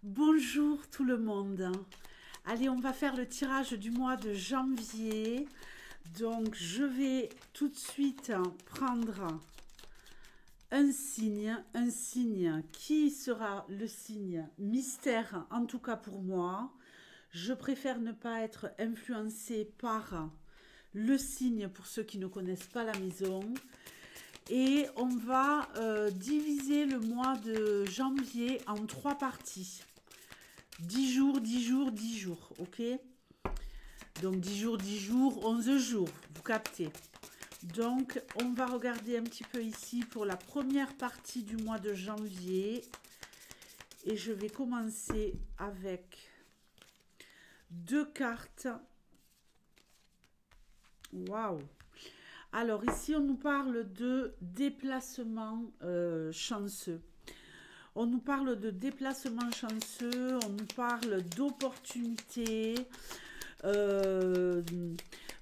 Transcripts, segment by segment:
Bonjour tout le monde. Allez, on va faire le tirage du mois de janvier. Donc, je vais tout de suite prendre un signe qui sera le signe mystère, en tout cas pour moi. Je préfère ne pas être influencée par le signe pour ceux qui ne connaissent pas la maison. Et on va diviser le mois de janvier en 3 parties. 10 jours, 10 jours, 10 jours, ok? Donc 10 jours, 10 jours, 11 jours, vous captez. Donc on va regarder un petit peu ici pour la première partie du mois de janvier. Et je vais commencer avec 2 cartes. Waouh! Alors ici on nous parle de déplacement chanceux. On nous parle de déplacement chanceux, on nous parle d'opportunités, euh,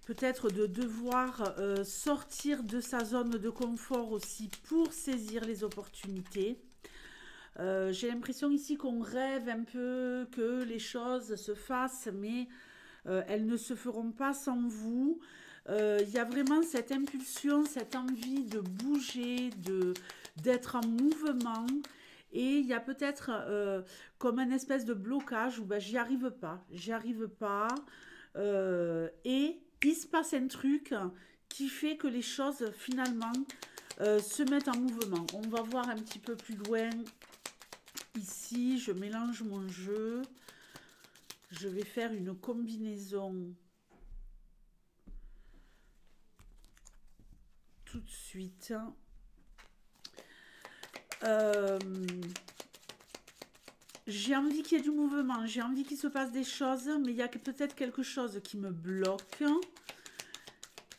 peut-être de devoir sortir de sa zone de confort aussi pour saisir les opportunités. J'ai l'impression ici qu'on rêve un peu que les choses se fassent, mais elles ne se feront pas sans vous. Il y a vraiment cette impulsion, cette envie de bouger, d'être en mouvement. Et il y a peut-être comme un espèce de blocage où ben, j'y arrive pas. Et il se passe un truc qui fait que les choses finalement se mettent en mouvement. On va voir un petit peu plus loin. Ici, je mélange mon jeu. Je vais faire une combinaison tout de suite. Euh, j'ai envie qu'il y ait du mouvement, j'ai envie qu'il se passe des choses, mais il y a peut-être quelque chose qui me bloque.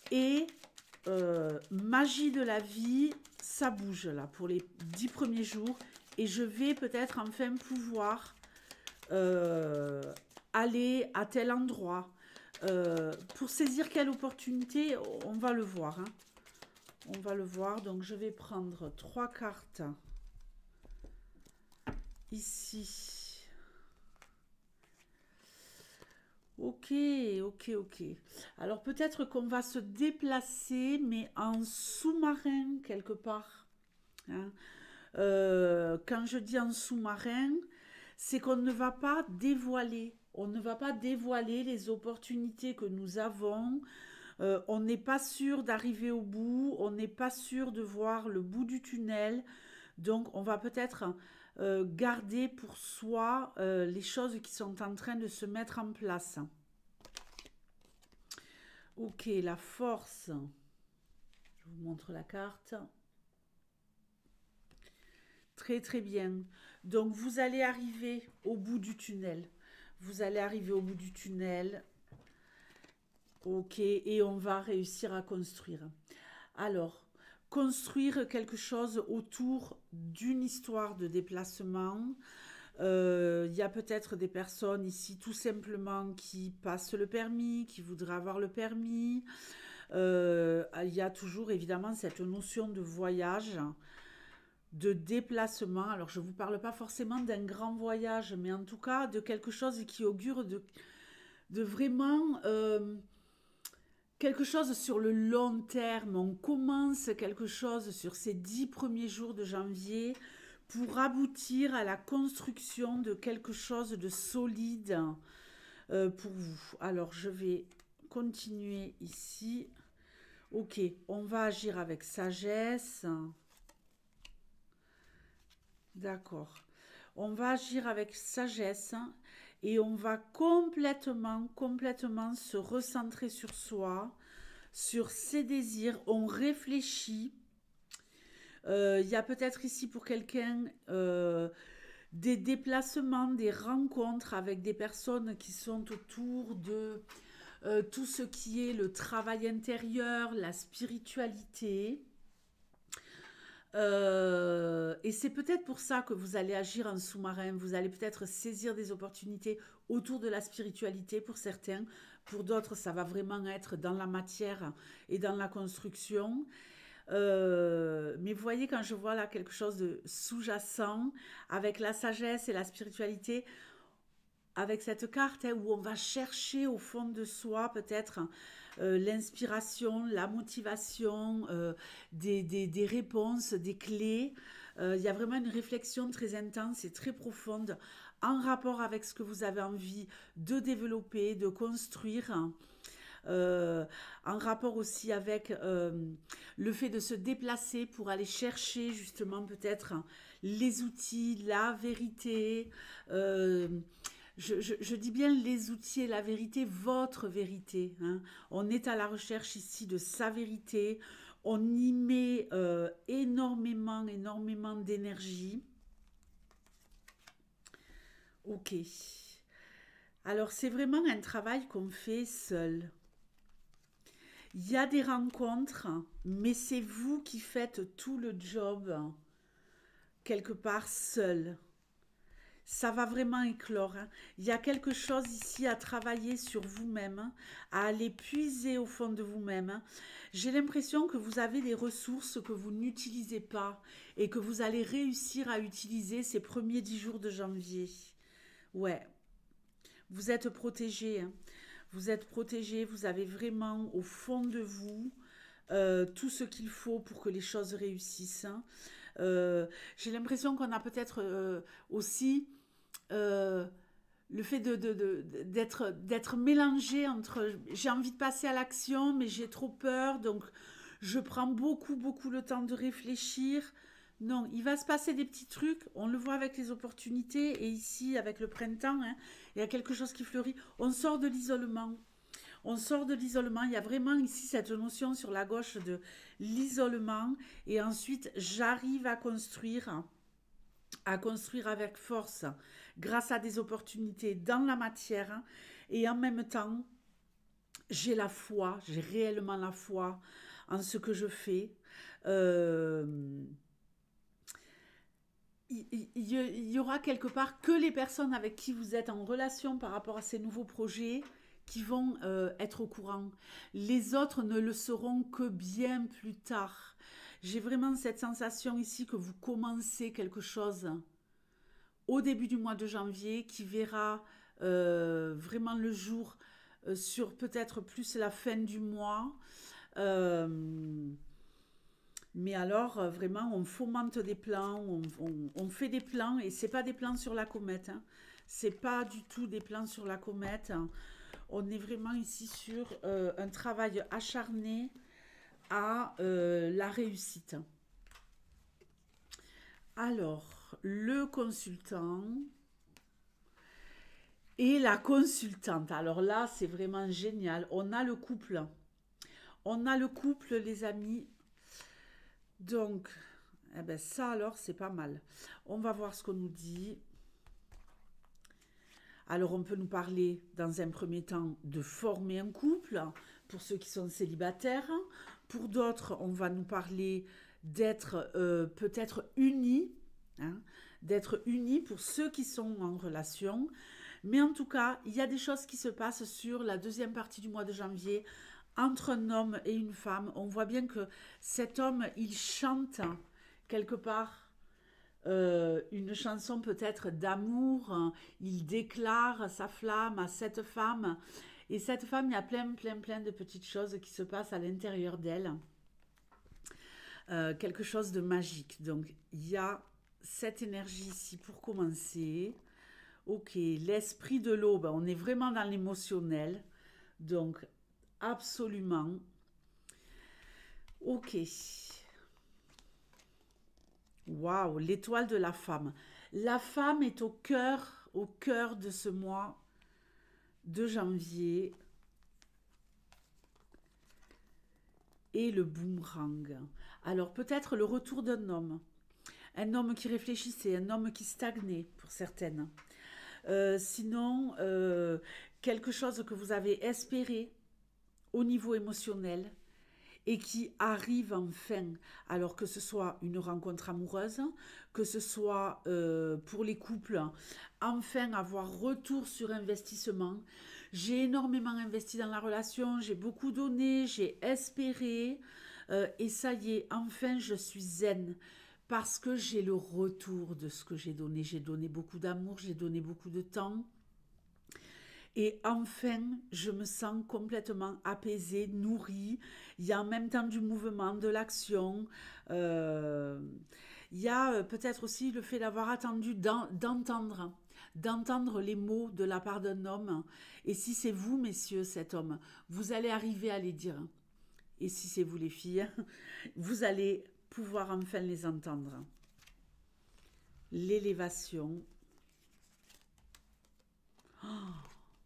Et magie de la vie, ça bouge là pour les 10 premiers jours. Et je vais peut-être enfin pouvoir aller à tel endroit. Pour saisir quelle opportunité, on va le voir. Hein. On va le voir. Donc je vais prendre 3 cartes ici. Ok, ok, ok. Alors peut-être qu'on va se déplacer, mais en sous-marin quelque part. Hein. Quand je dis en sous-marin, c'est qu'on ne va pas dévoiler. On ne va pas dévoiler les opportunités que nous avons. On n'est pas sûr d'arriver au bout. On n'est pas sûr de voir le bout du tunnel. Donc, on va peut-être garder pour soi les choses qui sont en train de se mettre en place. Ok, la force. Je vous montre la carte. Très très bien. Donc vous allez arriver au bout du tunnel. Vous allez arriver au bout du tunnel. Ok, et on va réussir à construire. Alors, construire quelque chose autour d'une histoire de déplacement. Il y a peut-être des personnes ici tout simplement qui passent le permis, qui voudraient avoir le permis. Il y a toujours évidemment cette notion de voyage, de déplacement. Alors je ne vous parle pas forcément d'un grand voyage, mais en tout cas de quelque chose qui augure de vraiment quelque chose sur le long terme. On commence quelque chose sur ces 10 premiers jours de janvier pour aboutir à la construction de quelque chose de solide pour vous. Alors je vais continuer ici. Ok, on va agir avec sagesse. D'accord. On va agir avec sagesse et on va complètement se recentrer sur soi, sur ses désirs. On réfléchit. Il y a peut-être ici pour quelqu'un des déplacements, des rencontres avec des personnes qui sont autour de tout ce qui est le travail intérieur, la spiritualité. Et c'est peut-être pour ça que vous allez agir en sous-marin. Vous allez peut-être saisir des opportunités autour de la spiritualité pour certains. Pour d'autres, ça va vraiment être dans la matière et dans la construction. Mais vous voyez, quand je vois là quelque chose de sous-jacent, avec la sagesse et la spiritualité, avec cette carte hein, où on va chercher au fond de soi peut-être l'inspiration, la motivation, des réponses, des clés. Il y a vraiment une réflexion très intense et très profonde en rapport avec ce que vous avez envie de développer, de construire. Euh, en rapport aussi avec le fait de se déplacer pour aller chercher justement peut-être les outils, la vérité. euh, je dis bien les outils et la vérité, votre vérité. Hein. On est à la recherche ici de sa vérité. On y met énormément, énormément d'énergie. Ok. Alors c'est vraiment un travail qu'on fait seul. Il y a des rencontres, mais c'est vous qui faites tout le job quelque part seul. Ça va vraiment éclore. Hein. Il y a quelque chose ici à travailler sur vous-même, hein, à aller puiser au fond de vous-même. Hein. J'ai l'impression que vous avez des ressources que vous n'utilisez pas et que vous allez réussir à utiliser ces premiers 10 jours de janvier. Ouais, vous êtes protégé. Hein. Vous êtes protégé, vous avez vraiment au fond de vous tout ce qu'il faut pour que les choses réussissent. Hein. J'ai l'impression qu'on a peut-être aussi euh, le fait d'être mélangé entre j'ai envie de passer à l'action mais j'ai trop peur donc je prends beaucoup le temps de réfléchir. Non, il va se passer des petits trucs, on le voit avec les opportunités et ici avec le printemps, hein, il y a quelque chose qui fleurit. On sort de l'isolement. On sort de l'isolement. Il y a vraiment ici cette notion sur la gauche de l'isolement. Et ensuite, j'arrive à construire avec force grâce à des opportunités dans la matière. Et en même temps, j'ai la foi, j'ai réellement la foi en ce que je fais. Euh, il y aura quelque part que les personnes avec qui vous êtes en relation par rapport à ces nouveaux projets qui vont être au courant. Les autres ne le seront que bien plus tard. J'ai vraiment cette sensation ici que vous commencez quelque chose au début du mois de janvier qui verra vraiment le jour sur peut-être plus la fin du mois. Euh, mais alors, vraiment, on fomente des plans, on fait des plans, et c'est pas des plans sur la comète. Hein. C'est pas du tout des plans sur la comète. Hein. On est vraiment ici sur un travail acharné à la réussite. Alors, le consultant et la consultante. Alors là, c'est vraiment génial. On a le couple. On a le couple, les amis. Donc, eh ben ça alors, c'est pas mal. On va voir ce qu'on nous dit. Alors, on peut nous parler dans un premier temps de former un couple pour ceux qui sont célibataires. Pour d'autres, on va nous parler d'être peut-être unis, hein, d'être unis pour ceux qui sont en relation. Mais en tout cas, il y a des choses qui se passent sur la deuxième partie du mois de janvier entre un homme et une femme. On voit bien que cet homme, il chante quelque part une chanson peut-être d'amour. Il déclare sa flamme à cette femme. Et cette femme, il y a plein de petites choses qui se passent à l'intérieur d'elle. Quelque chose de magique. Donc, il y a cette énergie ici pour commencer. Ok, l'esprit de l'eau, ben, on est vraiment dans l'émotionnel. Donc, absolument. Ok. Waouh, l'étoile de la femme. La femme est au cœur de ce mois de janvier. Et le boomerang. Alors, peut-être le retour d'un homme. Un homme qui réfléchissait, un homme qui stagnait pour certaines. Sinon, quelque chose que vous avez espéré au niveau émotionnel et qui arrive enfin, alors que ce soit une rencontre amoureuse, que ce soit pour les couples, enfin avoir retour sur investissement. J'ai énormément investi dans la relation, j'ai beaucoup donné, j'ai espéré, Et ça y est, enfin je suis zen parce que j'ai le retour de ce que j'ai donné. J'ai donné beaucoup d'amour, j'ai donné beaucoup de temps. Et enfin, je me sens complètement apaisée, nourrie. Il y a en même temps du mouvement, de l'action. Euh, il y a peut-être aussi le fait d'avoir attendu d'entendre les mots de la part d'un homme. Et si c'est vous, messieurs, cet homme, vous allez arriver à les dire. Et si c'est vous, les filles, vous allez pouvoir enfin les entendre. L'élévation.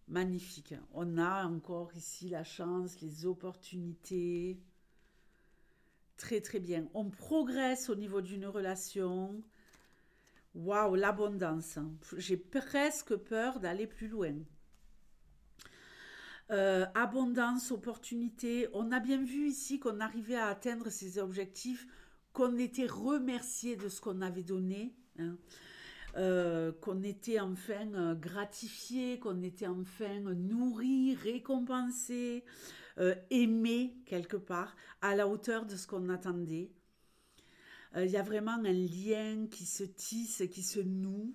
Magnifique. On a encore ici la chance, les opportunités. Très très bien. On progresse au niveau d'une relation. Waouh, l'abondance. J'ai presque peur d'aller plus loin. Abondance, opportunité. On a bien vu ici qu'on arrivait à atteindre ces objectifs, qu'on était remercié de ce qu'on avait donné, hein. Qu'on était enfin gratifié, qu'on était enfin nourri, récompensé, aimé quelque part, à la hauteur de ce qu'on attendait. Il y a vraiment un lien qui se tisse, qui se noue,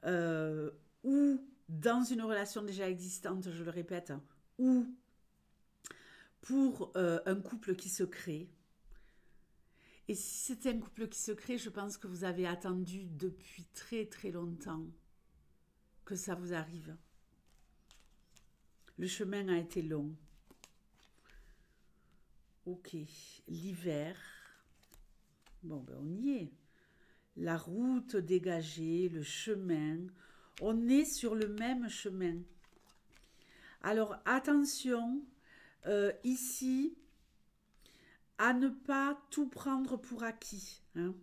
euh, ou dans une relation déjà existante, je le répète, ou pour un couple qui se crée. Et si c'était un couple qui se crée, je pense que vous avez attendu depuis très très longtemps que ça vous arrive. Le chemin a été long. Ok, l'hiver. Bon, ben on y est. La route dégagée, le chemin. On est sur le même chemin. Alors attention, ici, à ne pas tout prendre pour acquis, hein.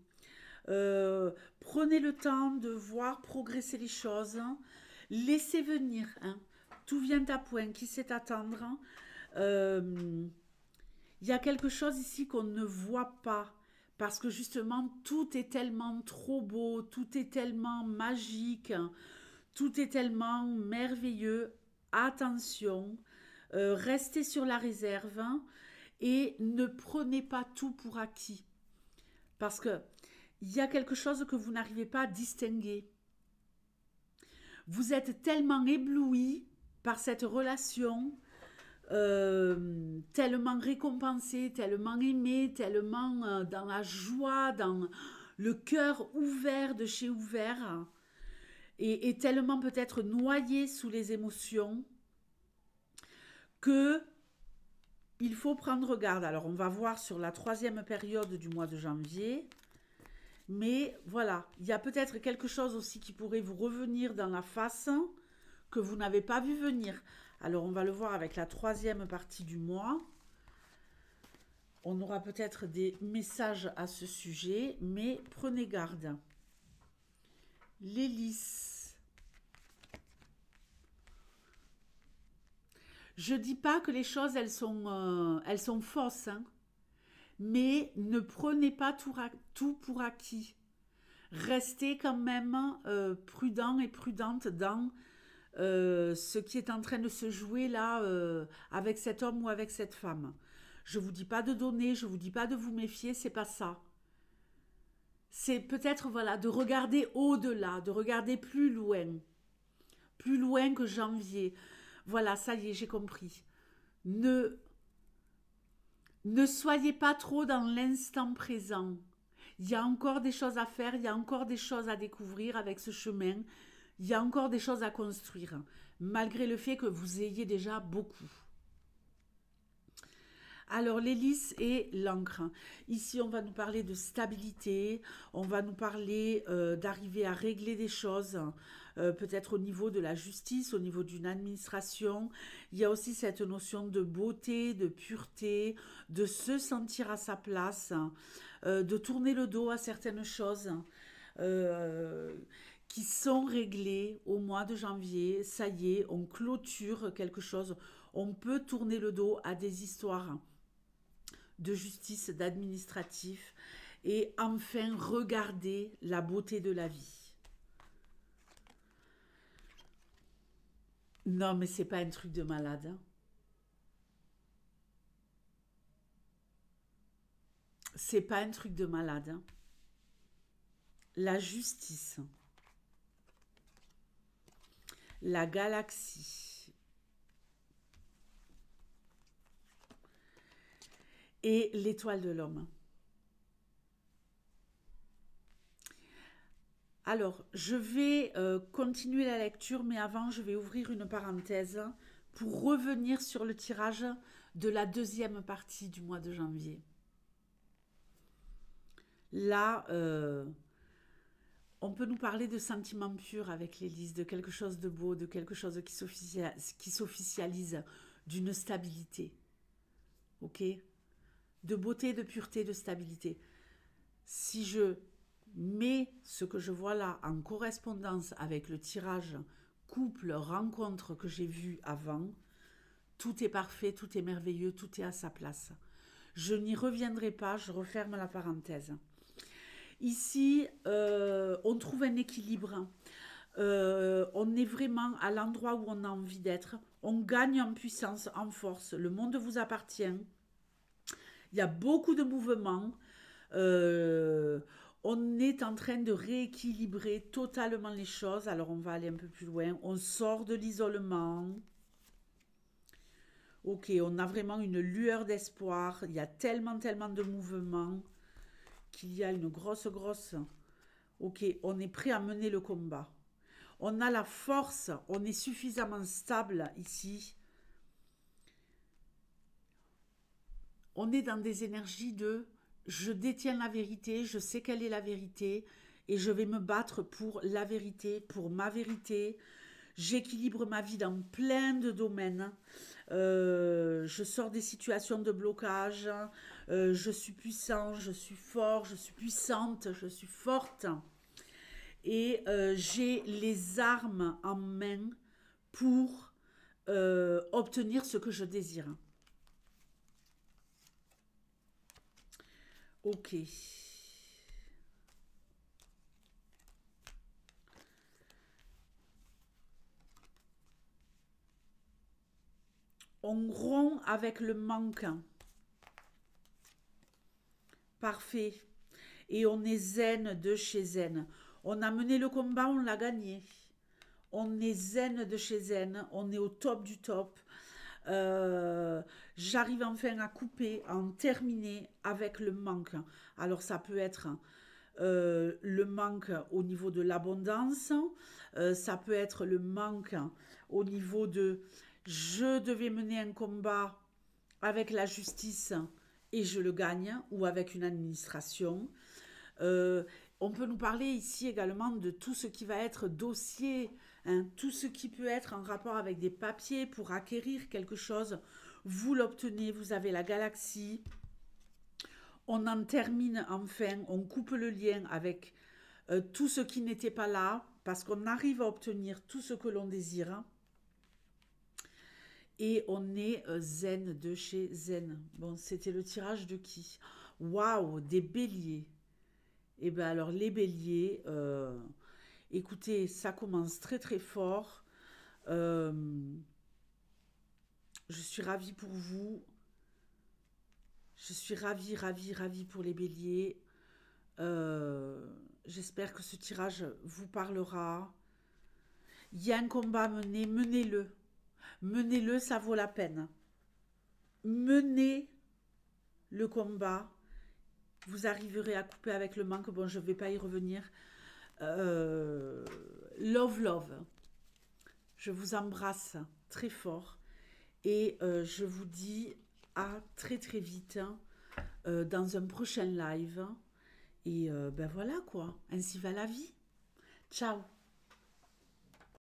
Prenez le temps de voir progresser les choses, hein. Laissez venir, hein. Tout vient à point, qui sait attendre, hein. Il y a quelque chose ici qu'on ne voit pas, parce que justement, tout est tellement trop beau, tout est tellement magique, hein. Tout est tellement merveilleux. Attention, restez sur la réserve, hein, et ne prenez pas tout pour acquis. Parce que il y a quelque chose que vous n'arrivez pas à distinguer. Vous êtes tellement ébloui par cette relation, tellement récompensé, tellement aimé, tellement dans la joie, dans le cœur ouvert de chez ouvert, et tellement peut-être noyé sous les émotions, que il faut prendre garde. Alors on va voir sur la troisième période du mois de janvier. Mais voilà, il y a peut-être quelque chose aussi qui pourrait vous revenir dans la face que vous n'avez pas vu venir. Alors on va le voir avec la troisième partie du mois. On aura peut-être des messages à ce sujet, mais prenez garde. L'hélice. Je dis pas que les choses elles sont fausses, hein. Mais ne prenez pas tout pour acquis. Restez quand même prudent et prudente dans ce qui est en train de se jouer là avec cet homme ou avec cette femme. Je vous dis pas de donner, je vous dis pas de vous méfier, c'est pas ça. C'est peut-être voilà de regarder au-delà, de regarder plus loin que janvier. Voilà, ça y est, j'ai compris. Ne Ne soyez pas trop dans l'instant présent. Il y a encore des choses à faire, il y a encore des choses à découvrir avec ce chemin, il y a encore des choses à construire, malgré le fait que vous ayez déjà beaucoup. Alors l'hélice et l'encre. Ici, on va nous parler de stabilité, on va nous parler d'arriver à régler des choses, peut-être au niveau de la justice, au niveau d'une administration. Il y a aussi cette notion de beauté, de pureté, de se sentir à sa place, de tourner le dos à certaines choses qui sont réglées au mois de janvier. Ça y est, on clôture quelque chose. On peut tourner le dos à des histoires de justice, d'administratif, et enfin regarder la beauté de la vie. Non, mais c'est pas un truc de malade, hein. C'est pas un truc de malade, hein. La justice. La galaxie. Et l'étoile de l'homme. Alors, je vais continuer la lecture, mais avant, je vais ouvrir une parenthèse pour revenir sur le tirage de la deuxième partie du mois de janvier. Là, on peut nous parler de sentiments purs avec l'Élise, de quelque chose de beau, de quelque chose qui s'officialise, d'une stabilité. Ok? De beauté, de pureté, de stabilité. Si je mets ce que je vois là en correspondance avec le tirage couple, rencontre que j'ai vu avant, tout est parfait, tout est merveilleux, tout est à sa place. Je n'y reviendrai pas, je referme la parenthèse. Ici, on trouve un équilibre. On est vraiment à l'endroit où on a envie d'être. On gagne en puissance, en force. Le monde vous appartient. Il y a beaucoup de mouvements. On est en train de rééquilibrer totalement les choses. Alors, on va aller un peu plus loin. On sort de l'isolement. Ok, on a vraiment une lueur d'espoir. Il y a tellement, tellement de mouvements qu'il y a une grosse... Ok, on est prêt à mener le combat. On a la force, on est suffisamment stable ici. On est dans des énergies de je détiens la vérité, je sais quelle est la vérité et je vais me battre pour la vérité, pour ma vérité. J'équilibre ma vie dans plein de domaines. Je sors des situations de blocage. Je suis puissant, je suis fort, je suis puissante, je suis forte. Et j'ai les armes en main pour obtenir ce que je désire. Ok. On rompt avec le manque. Parfait. Et on est zen de chez zen. On a mené le combat, on l'a gagné. On est zen de chez zen. On est au top du top. J'arrive enfin à couper, à en terminer avec le manque. Alors ça peut être le manque au niveau de l'abondance. Ça peut être le manque au niveau de je devais mener un combat avec la justice et je le gagne, ou avec une administration. On peut nous parler ici également de tout ce qui va être dossier, hein, tout ce qui peut être en rapport avec des papiers pour acquérir quelque chose. Vous l'obtenez, vous avez la galaxie. On en termine enfin, on coupe le lien avec tout ce qui n'était pas là, parce qu'on arrive à obtenir tout ce que l'on désire. Et on est zen de chez zen. Bon, c'était le tirage de qui? Waouh, des béliers. Et bien alors les béliers, écoutez, ça commence très très fort. Euh, je suis ravie pour vous. Je suis ravie, ravie, ravie pour les béliers. J'espère que ce tirage vous parlera. Il y a un combat à mener, menez-le. Menez-le, ça vaut la peine. Menez le combat. Vous arriverez à couper avec le manque. Bon, je ne vais pas y revenir. Love, love. Je vous embrasse très fort. Et je vous dis à très très vite dans un prochain live. Et ben voilà quoi. Ainsi va la vie. Ciao.